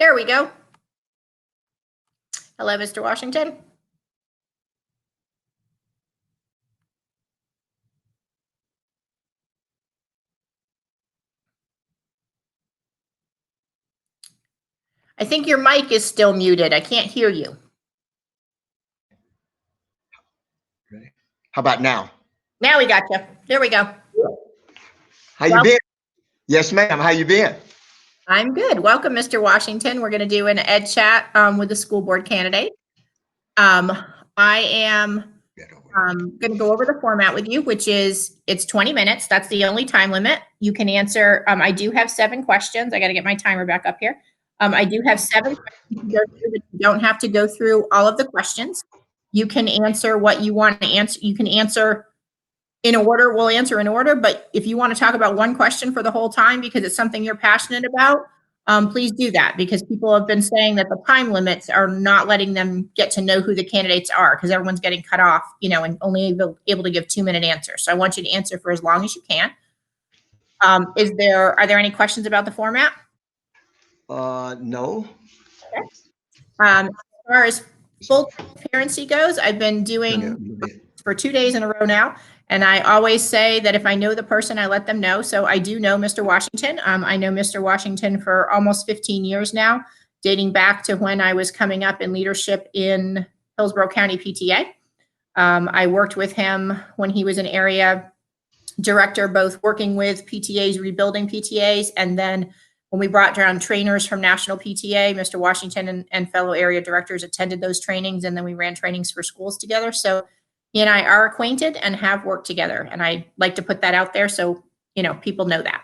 There we go. Hello, Mr. Washington. I think your mic is still muted. I can't hear you. How about now? Now we got you. There we go. How you been? Yes, ma'am. How you been? I'm good. Welcome, Mr. Washington. We're going to do an ed chat with the school board candidate. I am going to go over the format with you, which is it's 20 minutes. That's the only time limit. You can answer. I do have 7 questions. I got to get my timer back up here. I do have 7 questions to go through, but you don't have to go through all of the questions. You can answer what you want to answer. You can answer in order. We'll answer in order, but if you want to talk about one question for the whole time because it's something you're passionate about, please do that, because people have been saying that the time limits are not letting them get to know who the candidates are because everyone's getting cut off, and only able to give 2-minute answers. So I want you to answer for as long as you can. Are there any questions about the format? No. Okay. As far as full transparency goes, I've been doing for 2 days in a row now. And I always say that if I know the person, I let them know. So I do know Mr. Washington. I know Mr. Washington for almost 15 years now, dating back to when I was coming up in leadership in Hillsborough County PTA. I worked with him when he was an area director, both working with PTAs, rebuilding PTAs, and then when we brought down trainers from National PTA, Mr. Washington and fellow area directors attended those trainings, and then we ran trainings for schools together. So he and I are acquainted and have worked together, and I like to put that out there so people know that.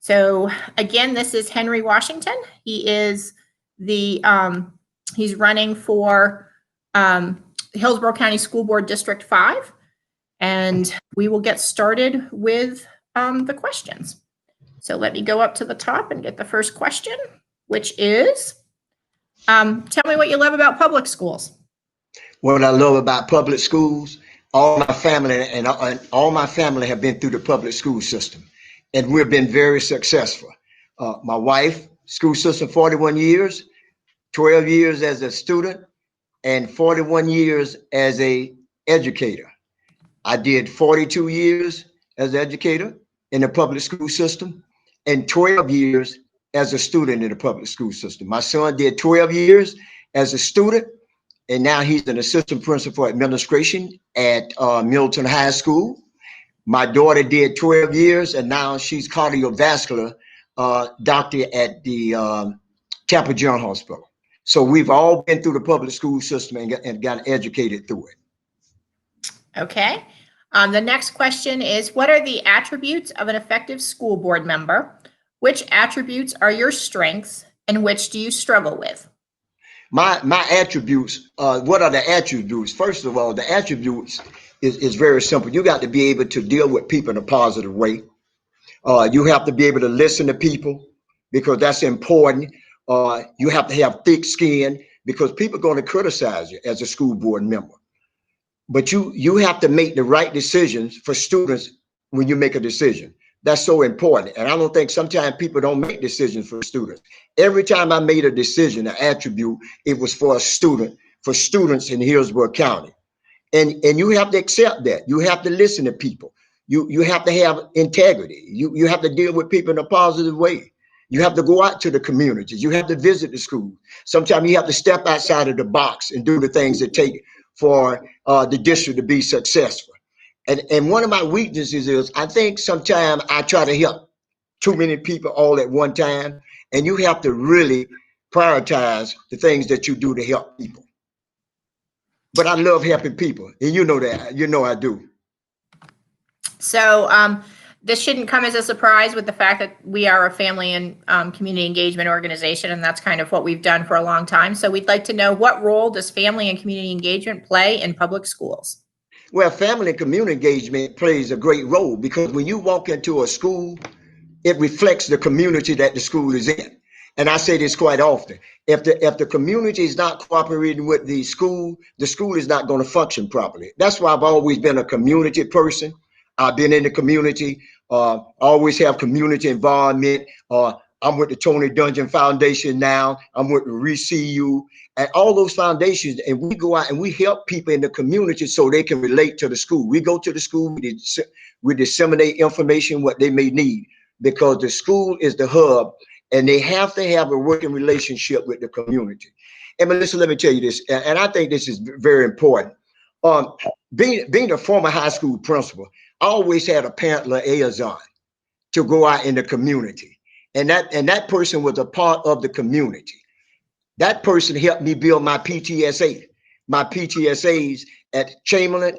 So again, this is Henry Washington. He is he's running for Hillsborough County School Board District 5, and we will get started with the questions. So let me go up to the top and get the first question, which is, tell me what you love about public schools. What I love about public schools, all my family and all my family have been through the public school system, and we've been very successful. My wife, school system, 41 years, 12 years as a student, and 41 years as a educator. I did 42 years as an educator in the public school system, and 12 years as a student in the public school system. My son did 12 years as a student, and now he's an assistant principal for administration at Milton High School. My daughter did 12 years, and now she's cardiovascular doctor at the Tampa General Hospital. So we've all been through the public school system and got educated through it. Okay. The next question is, what are the attributes of an effective school board member? Which attributes are your strengths and which do you struggle with? My attributes, what are the attributes? First of all, the attributes is very simple. You got to be able to deal with people in a positive way. You have to be able to listen to people because that's important. You have to have thick skin because people are going to criticize you as a school board member. But you have to make the right decisions for students when you make a decision. That's so important. And I don't think sometimes people don't make decisions for students. Every time I made a decision, an attribute, it was for a student, for students in Hillsborough County. And you have to accept that. You have to listen to people. You have to have integrity. You have to deal with people in a positive way. You have to go out to the communities. You have to visit the school. Sometimes you have to step outside of the box and do the things that take for the district to be successful. And one of my weaknesses is I think sometimes I try to help too many people all at one time, and you have to really prioritize the things that you do to help people. But I love helping people, and you know that. I do. So this shouldn't come as a surprise with the fact that we are a family and community engagement organization, and that's kind of what we've done for a long time. So we'd like to know, what role does family and community engagement play in public schools? Well, family and community engagement plays a great role because when you walk into a school, it reflects the community that the school is in. And I say this quite often. If the community is not cooperating with the school is not going to function properly. That's why I've always been a community person. I've been in the community, always have community involvement. I I'm with the Tony Dungeon Foundation now. I'm with the ReCU and all those foundations. And we go out and we help people in the community so they can relate to the school. We go to the school, we disseminate information, what they may need, because the school is the hub and they have to have a working relationship with the community. And Melissa, let me tell you this, and I think this is very important. Being a former high school principal, I always had a parent liaison to go out in the community. And that person was a part of the community. That person helped me build my PTSAs at Chamberlain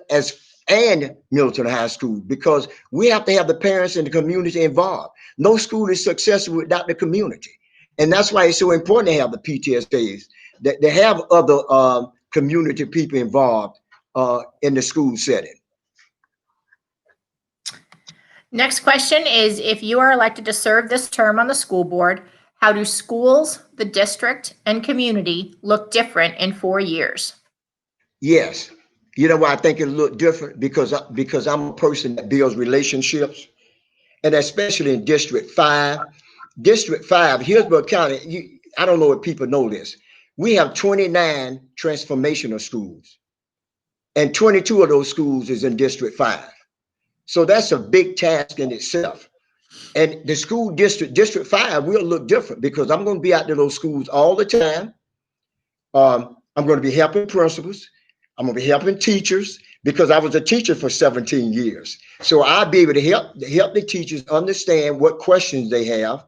and Milton High School, because we have to have the parents and the community involved. No school is successful without the community. And that's why it's so important to have the PTSAs, that they have other community people involved in the school setting. Next question is, if you are elected to serve this term on the school board, how do schools, the district, and community look different in 4 years? Yes. You know why I think it'll look different? Because I'm a person that builds relationships, and especially in District 5. District 5, Hillsborough County, I don't know if people know this. We have 29 transformational schools, and 22 of those schools is in District 5. So that's a big task in itself. And the school District 5 will look different, because I'm going to be out to those schools all the time. I'm going to be helping principals. I'm going to be helping teachers, because I was a teacher for 17 years. So I'll be able to help the teachers understand what questions they have.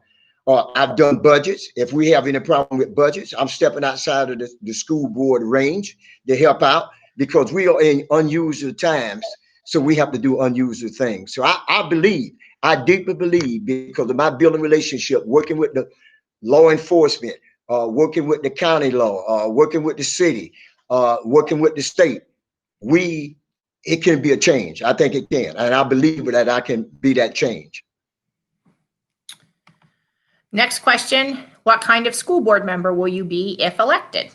I've done budgets. If we have any problem with budgets, I'm stepping outside of the school board range to help out, because we are in unusual times. So we have to do unusual things. So I deeply believe, because of my building relationship, working with the law enforcement, working with the county law, working with the city, working with the state, it can be a change. I think it can. And I believe that I can be that change. Next question, what kind of school board member will you be if elected?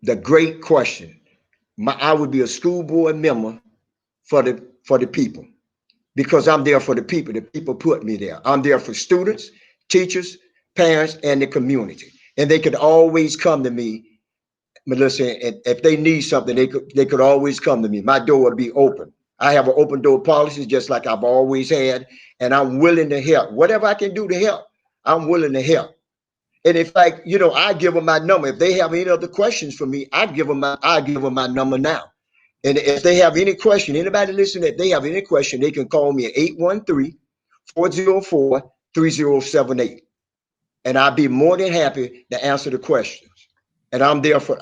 The great question. I would be a school board member for the people, because I'm there for the people. The people put me there. I'm there for students, teachers, parents, and the community. And they could always come to me, Melissa, and if they need something, they could always come to me. My door would be open. I have an open door policy, just like I've always had, and I'm willing to help. Whatever I can do to help, I'm willing to help. And if I give them my number. If they have any other questions for me, I give them my number now. And if they have any question, anybody listening, if they have any question, they can call me at 813-404-3078. And I'll be more than happy to answer the questions. And I'm there for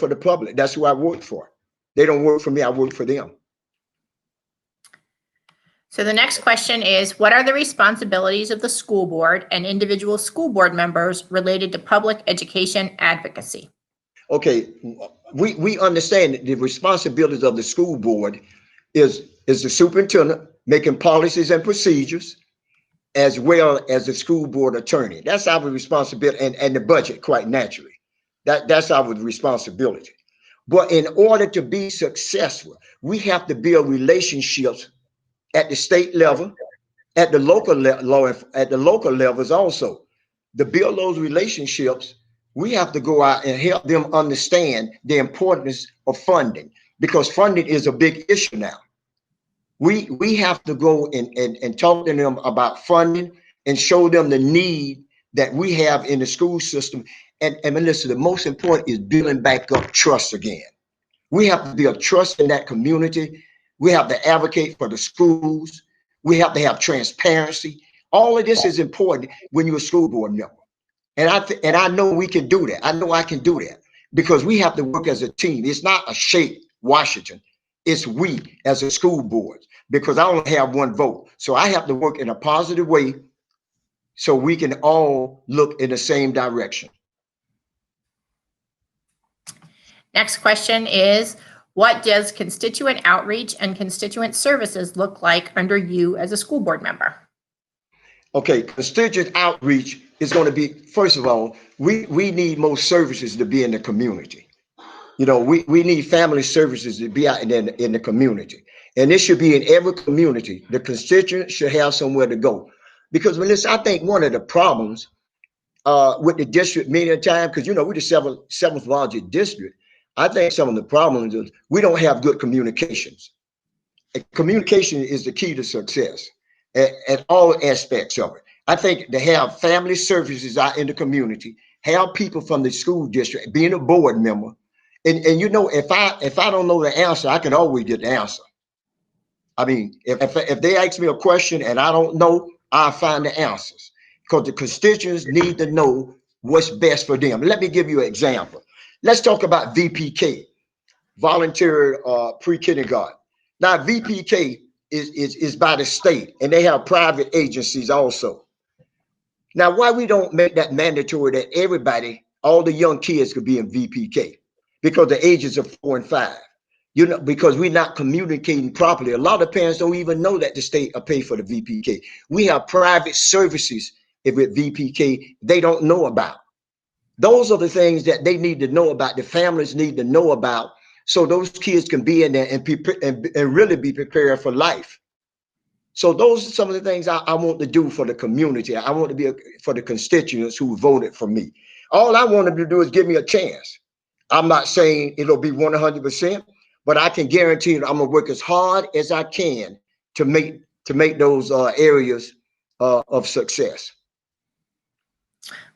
the public. That's who I work for. They don't work for me, I work for them. So the next question is, what are the responsibilities of the school board and individual school board members related to public education advocacy? Okay, we understand that the responsibilities of the school board is the superintendent making policies and procedures, as well as the school board attorney. That's our responsibility, and the budget, quite naturally. That's our responsibility. But in order to be successful, we have to build relationships at the state level, at the local levels also. To build those relationships, we have to go out and help them understand the importance of funding, because funding is a big issue now. We have to go and talk to them about funding and show them the need that we have in the school system. And Melissa, the most important is building back up trust again. We have to build trust in that community. We have to advocate for the schools. We have to have transparency. All of this is important when you're a school board member. And I know we can do that. I know I can do that, because we have to work as a team. It's not a shape Washington. It's we as a school board, because I only have one vote. So I have to work in a positive way so we can all look in the same direction. Next question is, what does constituent outreach and constituent services look like under you as a school board member? Okay, constituent outreach is going to be, first of all, we need more services to be in the community. We need family services to be out in the community. And this should be in every community. The constituent should have somewhere to go. Because Melissa, I think one of the problems with the district many times, because you know we're the seventh largest district. I think some of the problems is we don't have good communications. And communication is the key to success at all aspects of it. I think to have family services out in the community, have people from the school district, being a board member, and you know, if I don't know the answer, I can always get the answer. I mean, if they ask me a question and I don't know, I'll find the answers because the constituents need to know what's best for them. Let me give you an example. Let's talk about VPK, voluntary pre-kindergarten. Now, VPK is by the state, and they have private agencies also. Now, why we don't make that mandatory that everybody, all the young kids could be in VPK? Because the ages of 4 and 5. You know, because we're not communicating properly. A lot of parents don't even know that the state will pay for the VPK. We have private services with VPK they don't know about. Those are the things that they need to know about. The families need to know about, so those kids can be in there and really be prepared for life. So those are some of the things I want to do for the community. I want to be for the constituents who voted for me. All I want to do is give me a chance. I'm not saying it'll be 100%. But I can guarantee that I'm gonna work as hard as I can to make those areas of success.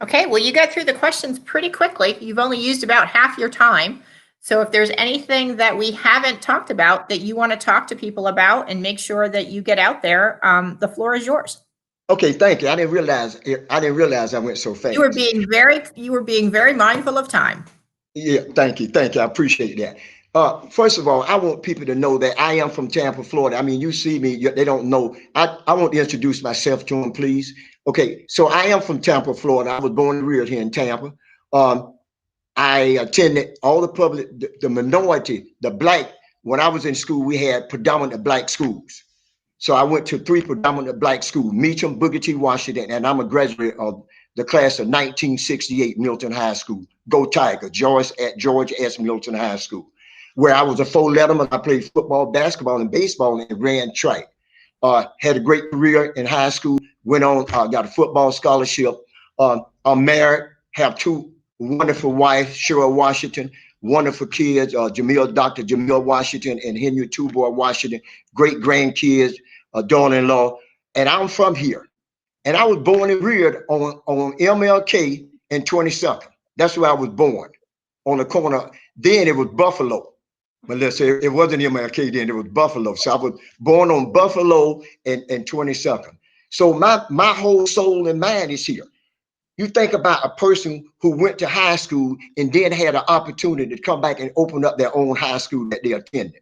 Okay, well, you got through the questions pretty quickly. You've only used about half your time. So if there's anything that we haven't talked about that you want to talk to people about and make sure that you get out there, the floor is yours. Okay, thank you. I didn't realize I went so fast. You were being very mindful of time. Yeah, thank you. I appreciate that. First of all, I want people to know that I am from Tampa, Florida. I mean, you see me, they don't know. I want to introduce myself to them, please. Okay, so I am from Tampa, Florida. I was born and reared here in Tampa. I attended all the public, the minority, the black. When I was in school, we had predominant black schools. So I went to 3 predominant black schools, Meacham, Booker T. Washington, and I'm a graduate of the class of 1968 Milton High School. Go Tiger, George S. Milton High School, where I was a 4-letterman. I played football, basketball, and baseball, and ran track. Had a great career in high school. Went on, got a football scholarship. I'm married, have 2 wonderful wives, Cheryl Washington, wonderful kids, Dr. Jamil Washington and Henry Tubor Washington, great grandkids, daughter-in-law. And I'm from here. And I was born and reared on MLK and 22nd. That's where I was born, on the corner. Then it was Buffalo. Melissa, it wasn't MLK then, it was Buffalo. So I was born on Buffalo and 22nd. So my whole soul and mind is here. You think about a person who went to high school and then had an opportunity to come back and open up their own high school that they attended.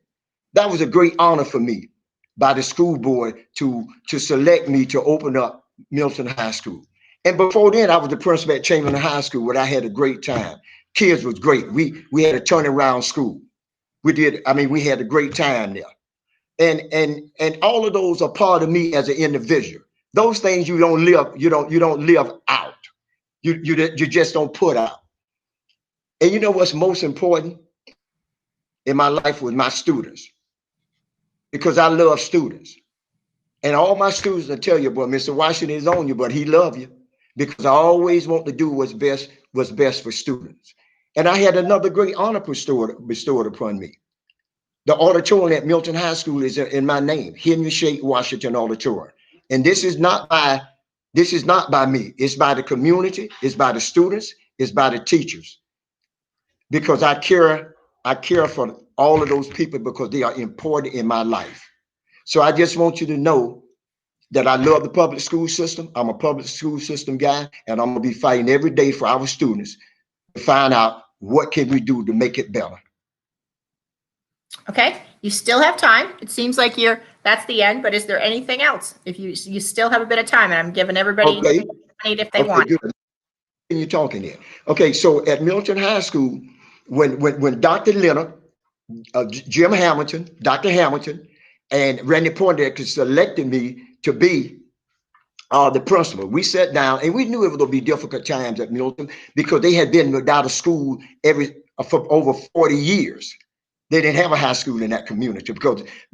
That was a great honor for me by the school board to select me to open up Milton High School. And before then, I was the principal at Chamberlain High School, where I had a great time. Kids was great. We had a turnaround school. We had a great time there. And all of those are part of me as an individual. Those things you don't live out. You just don't put out. And you know what's most important in my life was my students, because I love students. And all my students will tell you, boy, Mr. Washington is on you, but he loves you, because I always want to do what's best for students. And I had another great honor bestowed upon me. The auditorium at Milton High School is in my name, Henry Shea Washington Auditorium. And this is not by me. It's by the community. It's by the students. It's by the teachers. Because I care for all of those people, because they are important in my life. So I just want you to know that I love the public school system. I'm a public school system guy, and I'm gonna be fighting every day for our students to find out what can we do to make it better. Okay, you still have time. It seems like that's the end, but is there anything else? If you still have a bit of time, and I'm giving everybody if they want. Good. You're talking here. Okay, so at Milton High School, when Dr. Leonard, Jim Hamilton, Dr. Hamilton, and Randy Poindexter selected me to be the principal, we sat down and we knew it was going to be difficult times at Milton, because they had been without a school for over 40 years. They didn't have a high school in that community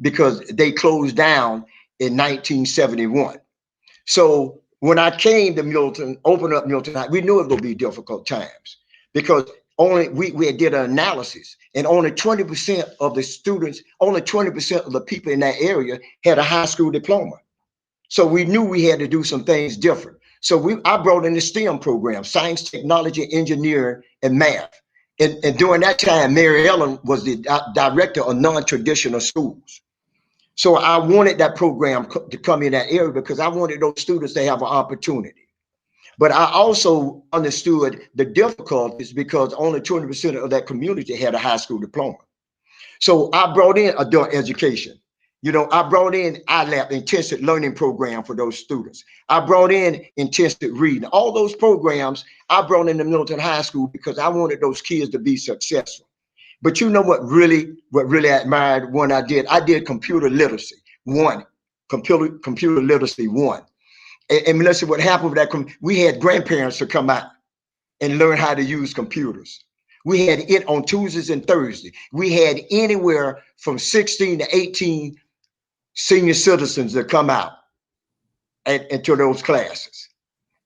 because they closed down in 1971. So when I came to Milton, opened up Milton High, we knew it would be difficult times because we did an analysis, and only 20% of the students, only 20% of the people in that area had a high school diploma. So we knew we had to do some things different. So I brought in the STEM program: science, technology, engineering, and math. And during that time, Mary Ellen was the director of non-traditional schools. So I wanted that program to come in that area because I wanted those students to have an opportunity. But I also understood the difficulties because only 20% of that community had a high school diploma. So I brought in adult education. You know, I brought in iLab, intensive learning program for those students. I brought in intensive reading. All those programs I brought into Milton High School because I wanted those kids to be successful. But you know what really I admired when I did computer literacy one, computer literacy one. And Melissa, what happened with that, we had grandparents to come out and learn how to use computers. We had it on Tuesdays and Thursdays. We had anywhere from 16 to 18 senior citizens that come out into those classes.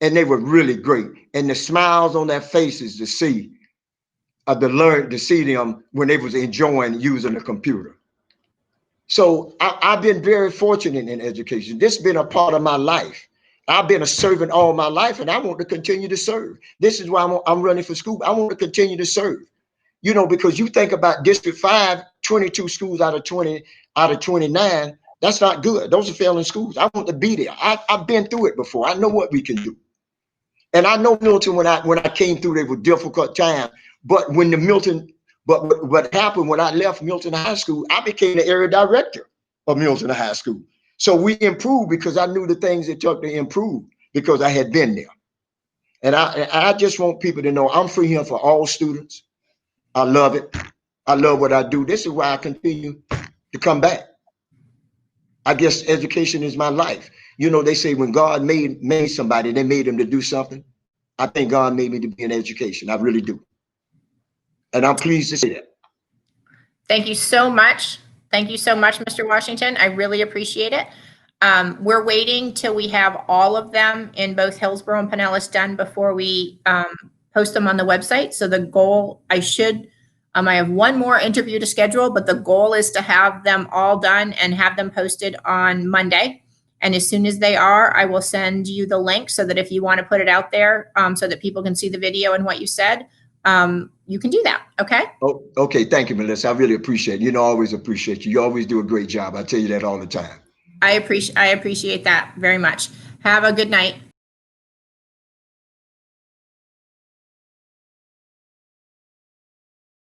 And they were really great. And the smiles on their faces to see to see them when they was enjoying using the computer. So I've been very fortunate in education. This has been a part of my life. I've been a servant all my life, and I want to continue to serve. This is why I'm running for school. I want to continue to serve. You know, because you think about District 5, 22 schools out of 29, that's not good. Those are failing schools. I want to be there. I've been through it before. I know what we can do. And I know Milton, when I came through, they were difficult times. But what happened when I left Milton High School, I became the area director of Milton High School. So we improved because I knew the things it took to improve because I had been there. And I just want people to know I'm free here for all students. I love it. I love what I do. This is why I continue to come back. I guess education is my life. You know, they say when God made somebody, they made him to do something. I think God made me to be in education. I really do. And I'm pleased to say that. Thank you so much. Thank you so much, Mr. Washington. I really appreciate it. We're waiting till we have all of them in both Hillsborough and Pinellas done before we post them on the website. So the goal, I have one more interview to schedule, but the goal is to have them all done and have them posted on Monday. And as soon as they are, I will send you the link so that if you want to put it out there so that people can see the video and what you said, you can do that. Okay. Oh, okay. Thank you, Melissa. I really appreciate it. You know, I always appreciate you. You always do a great job. I tell you that all the time. I appreciate that very much. Have a good night.